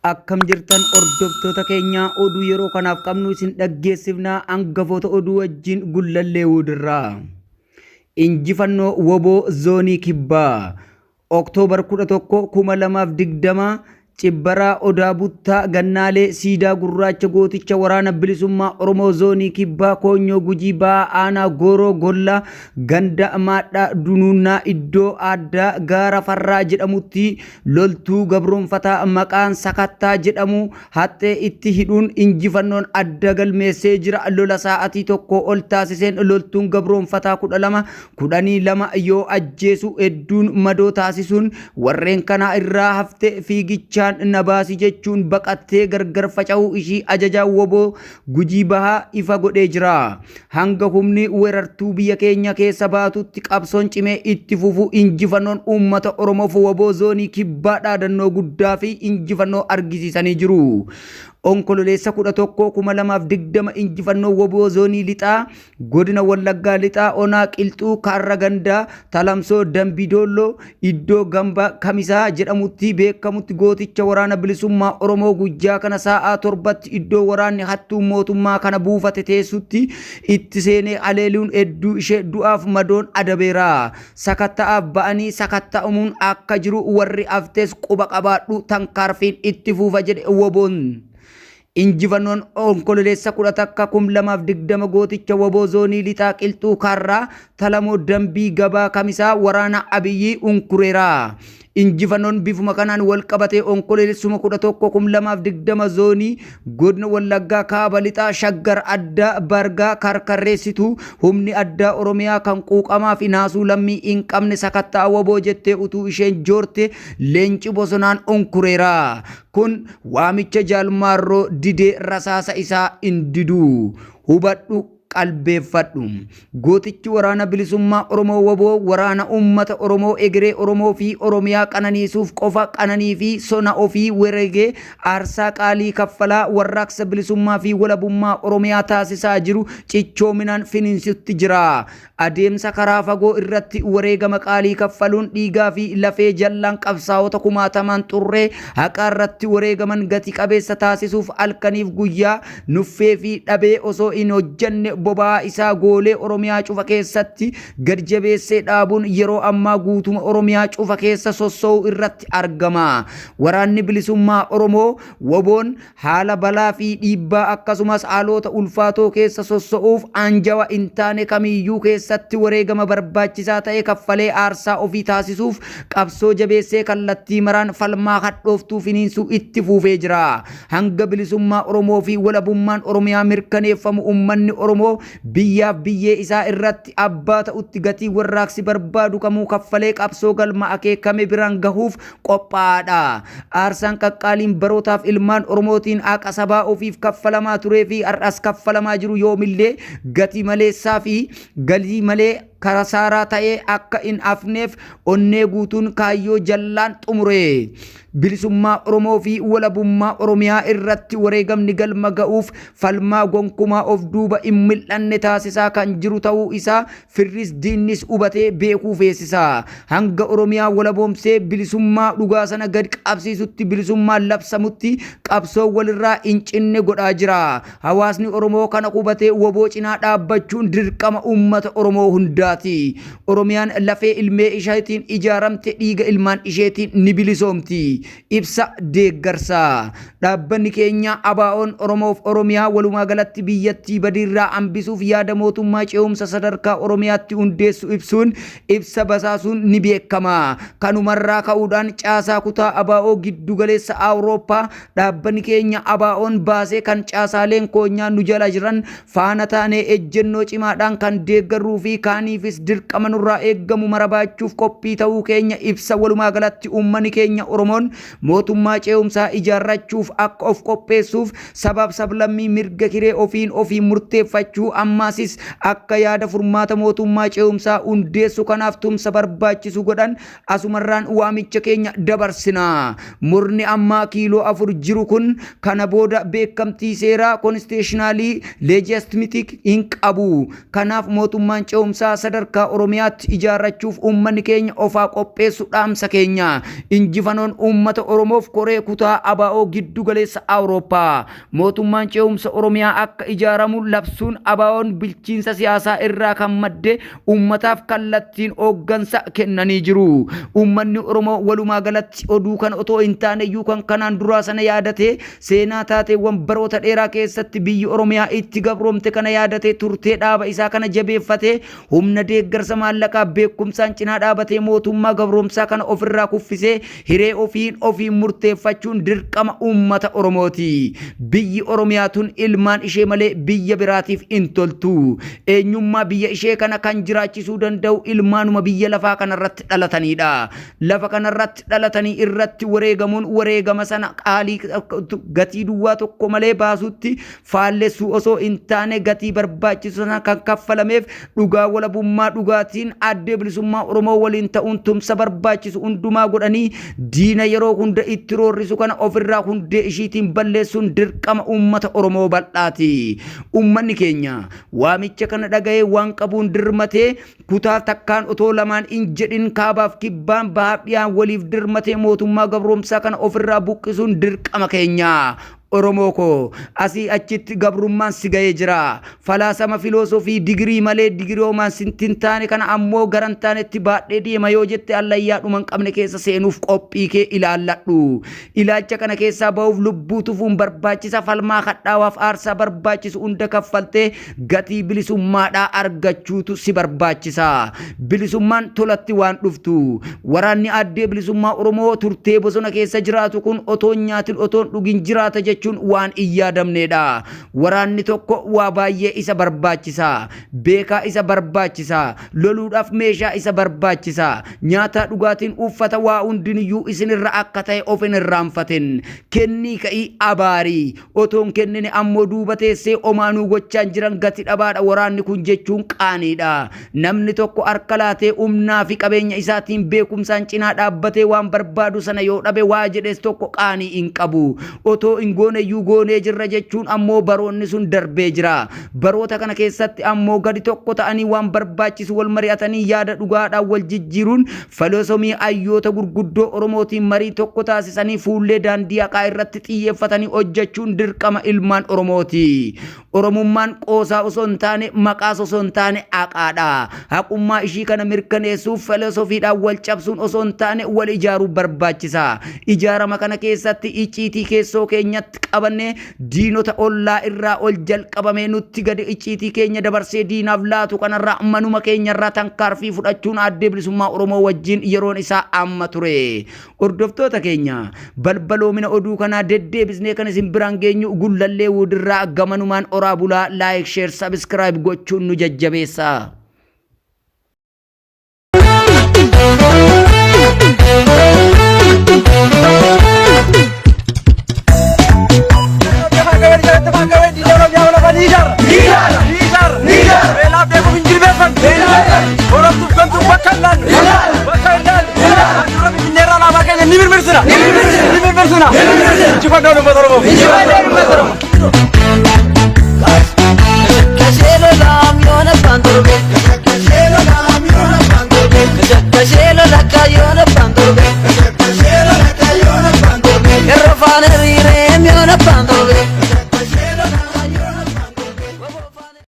Akkam jirtan hordoftoota keenya oduu yeroo kanaaf qabnu isin dhaggeessifnaa hangafoota oduu wajjin gullallee wudirraa. Injifannoo woboo zoonii kibbaa Oktoobar 11 2020 Cibbaraa Odaa Buttaa Gannaalee Siidaa Gurraacha Gooticha Waraana Bilisummaa Oromoo zoonii kibbaa Koonyoo Gujii Ba'aa Aanaa Gooroo Gollaa Ganda Maadhaa Dunuunnaa iddoo addaa Gaara Farraa jedhamutti loltuu gabroonfataa maqaan Sakattaa jedhamu haxxee itti hidhuun injifannoon adda galmeessee jira. Lola sa'aatii tokko ol taasiseen loltuun gabroonfataa 12 yoo ajjeesu hedduun madoo taasisuun warreen kana irraa hafte fiigichaan nabaasi jechuun baqattee gargar faca'uu ishii ajajaa woboo Gujii Bahaa ifa godhee jira. Hanga humni weerartuu biyya keenya keessa baatutti qabsoon cimee itti fufu injifannoon uummata Oromoof woboo zoonii kibbaa dhaadannoo guddaa fi injifannoo argisiisanii jiru. Onkololeessa 11 2020 injifannoo woboo zoonii lixaa godina Wallaggaa lixaa Onaa Qilxuu Kaarra Gandaa Talamsoo Dambidolloo iddoo Gamba Kamisaa jedhamutti beekamutti gooticha waraana bilisummaa Oromoo guyyaa kana sa'aa 7tti iddoo waraanni hattuu mootummaa kana buufate teessutti itti seenee aleeluun hedduu ishee du'aaf madoon adabeera. Sakatta'aaf ba'anii sakatta'amuun akka jiru warri aftees quba qabaadhu tankaarfiin itti fuufa jedhe woboon. Injifannoon onkololeessa 11 gooticha woboo zoonii lixaa Qilxuu Kaarraa Talamoo Dambii Gabaa Kamisaa waraana Abiyyi unkureera. Injifannoon bifuma kanaan wal qabatee onkololeessuma 11 2020 zoonii godina Wallaggaa kaaba lixaa Shaggar Addaa Bargaa Karkarreessitu humni addaa Oromiyaa kan quuqamaa fi naasuu lammii hin qabne sakattaa woboo jettee utuu isheen joorte leenci bosonaan unkureera. Kun waamicha jaalmaarroo didee rasaasa isaa indidu hubadhu qalbeeffadhu. Gootichi waraana bilisummaa Oromoo woboo waraana uummata Oromoo egeree Oromoo fi Oromiyaa qananiisuuf qofa qananii fi sona ofii wareegee aarsaa qaalii kaffalaa warraaqsa bilisummaa fi walabummaa Oromiyaa taasisaa jiru cichoominaan finiinsutti jira. Adeemsa karaa fagoo irratti wareegama qaalii kaffaluun dhiigaa fi lafee jallaan qabsaa'ota kumaatamaan xurree haqaa irratti wareegaman gati qabeessa taasisuuf halkaniif guyyaa nuffee fi dhabee osoo hin hojjenne bobaa isaa goolee Oromiyaa cufa keessatti gad jabeessee dhaabuun yeroo ammaa guutuma Oromiyaa cufa keessa sossoo'u irratti argama. Waraanni bilisummaa Oromoo woboon haala balaa fi dhiibbaa akkasumas haalota ulfaatoo keessa sossoo'uuf anjawa hin taane kamiyyuu keessatti wareegama barbaachisaa ta'e kaffalee aarsaa ofii taasisuuf qabsoo jabeessee kallattii maraan falmaa hadhooftuu finiinsuu itti fufee jira. Hanga bilisummaa Oromoo fi walabummaan Oromiyaa mirkaneeffamu uummanni Oromoo biyyaaf biyyee isaa irratti abbaa ta'utti gatii warraaqsi barbaadu kamuu kaffalee qabsoo galma akeekame biraan gahuuf qophaa'aadha. Aarsaan qaqqaaliin barootaaf ilmaan Oromootiin haqa sabaa ofiif kaffalamaa turee fi har'as kaffalamaa jiru yoomillee gatii maleessaa fi galii malee karasaaraa ta'ee akka hin afneef onnee guutuun kaayyoo jallaan xumure. Bilisummaa Oromoo fi walabummaa Oromiyaa irratti wareegamni galma ga'uuf falmaa gonkumaa of duuba hin mil'anne taasisaa kan jiru ta'uu isaa firris diinnis hubatee beekuu feesisaa. Hanga Oromiyaa walaboomsee bilisummaa dhugaa sana gad qabsiisutti bilisummaan labsamutti qabsoo walirraa hin cinne godhaa jira. Hawaasni Oromoo kana hubatee woboo cinaa dhaabbachuun dirqama uummata Oromoo hundaati. Oromiyaan lafee ilmee isheetiin ijaaramte dhiiga ilmaan isheetiin ni bilisoomti. Ibsa deeggarsaa. Dhaabbanni keenya ABO'n Oromoof Oromiyaa walumaa galatti biyyattii badiirraa hambisuuf yaada mootummaa ce'umsa sadarkaa Oromiyaatti hundeessu ibsuun ibsa basaasuun ni beekama. Kanumarraa ka'uudhaan caasaa kutaa ABO giddu galeessa Awurooppaa dhaabbanni keenya ABO'n baasee kan caasaaleen koonyaa nu jala jiran faana taanee ejjennoo cimaadhaan kan deeggarruu fi kaaniifis dirqama nurraa eeggamu marabaachuuf qophii ta'uu keenya ibsa. Walumaa galatti uummanni keenya Oromoon mootummaa ce'umsaa ijaarrachuuf akka of qopheessuuf sabaaf sablammii mirga hiree ofii murteeffachuu ammaasis akka yaada furmaata mootummaa ce'umsaa hundeessu kanaaf tumsa barbaachisu godhan asumarraan waamicha keenya dabarsina. Murni ammaa kiiloo 4 jiru kun kana booda beekamtii seeraa konstitutionaalii leejistimitik hin qabu. Kanaaf mootummaan ce'umsaa sadarkaa Oromiyaatti ijaarrachuuf uummanni keenya ofaa qopheessu dhaamsa keenya. Injifanoon uummata Oromoof koree kutaa ABO giddu galeessa Awurooppaa. Mootummaan ce'umsa Oromiyaa akka ijaaramu labsuun ABO'n bilchiinsa siyaasaa irraa kan madde uummataaf kallattiin hooggansa kennanii jiru. Uummanni Oromoo walumaa galatti oduu kan otoo hin taane iyyuu kan kanaan duraa sana yaadate seenaa taateewwan baroota dheeraa keessatti biyyi Oromiyaa itti gabroomte kana yaadate turtee dhaaba isaa kana jabeeffate humna deeggarsa maallaqaa beekumsaan cinaa dhaabatee mootummaa gabroomsaa kana ofirraa kuffisee hiree ofiin murteeffachuun dirqama uummata Oromooti. Biyyi Oromiyaa tun ilmaan ishee malee biyya biraatiif hin toltu. Eenyummaa biyya ishee kana kan jiraachisuu danda'u ilmaanuma biyya lafaa kanarratti dhalatanidha. Lafa kanarratti dhalatanii irratti wareegamuun wareegama sana qaalii gatii duwwaa tokko malee baasutti faallessuu osoo hin taane gatii barbaachisu sana kan kaffalameef dhugaa walabummaa dhugaatiin adda bilisummaa Oromoo waliin ta'uun tumsa barbaachisu hundumaa godhanii diina yeroo hunda itti roorrisu kana ofirraa hundee ishiitiin balleessuun dirqama uummata Oromoo bal'aati. Uummanni keenya waamicha kana dhaga'ee waan qabuun dirmatee kutaa takkaan otoo lamaan hin jedhin kaabaaf kibbaan bahaaf dhiyaan waliif dirmatee mootummaa gabroomsaa kana ofirraa buqqisuun dirqama keenya. Oromoo ko asii achitti gabrummaan si ga'ee jira. Falaasama filoosofii digirii malee digiroomaan sintin taane kana ammoo garan taanetti baadhee deema yoo jette allayyaa dhuman qabne keessa seenuuf qophii kee ilaalladhu. Ilaalcha kana keessaa ba'uuf lubbuu tufuun barbaachisa. Falmaa kadhaawaaf aarsaa barbaachisu hunda kaffaltee gatii bilisummaadhaa argachuutu si barbaachisa. Bilisummaan tolatti waan dhuftu. Waraanni addee bilisummaa Oromoo turtee bosona keessa jiraatu kun otoon nyaatin otoon dhugin jiraata jechuudha. Waan iyyaadamneedha. Waraanni tokko waa baay'ee isa barbaachisa. Beekaa isa barbaachisa. Loluudhaaf meeshaa isa barbaachisa. Nyaata dhugaatiin uffata waa hundiniyyuu isinirra akka ta'e of hin irraanfatin. Kennii ka'ii abaarii. Otoon kennine ammoo duuba teessee omaanuu gochaan jiran gati dhabaadha. Waraanni kun jechuun qaaniidha. Namni tokko harka laatee humnaa fi qabeenya isaatiin beekumsaan cinaa dhaabbatee waan barbaadu sana yoo dhabe waa jedhes tokko qaanii hin qabu. Otoo hin goonee goonee jirra jechuun ammoo baroonni sun darbee jira. Baroota kana keessatti ammoo gadi tokko ta'anii waan barbaachisu wal mari'atanii yaada dhugaadhaan wal jijjiiruun filoosofii hayyoota gurguddoo Oromootiin marii tokko taasisanii fuullee daandii haqaa irratti xiyyeeffatanii hojjechuun dirqama ilmaan Oromooti. Oromummaan qoosaa osoo hin taane maqaas osoo hin taane haqaadha. Haqummaa ishii kana mirkaneessuuf filoosofiidhaan wal cabsuun osoo hin taane wal ijaaruu barbaachisa. Ijaarama kana keessatti icciitii keessoo keenyatti qabanne diinota ollaa irraa ol jalqabamee nutti gadi icciitii keenya dabarsee diinaaf laatu kanarraa manuma keenyarraa tankaarfii fudhachuun addee bilisummaa Oromoo wajjin yeroon isaa amma ture. Hordoftoota keenya balbaloomina oduu kanaa deddeebisnee kan isin biraan geenyu gullallee wudirraa gamanumaan oraa bulaa laayik sheer sabskiraayib gochuun nu jajjabeessa. Ni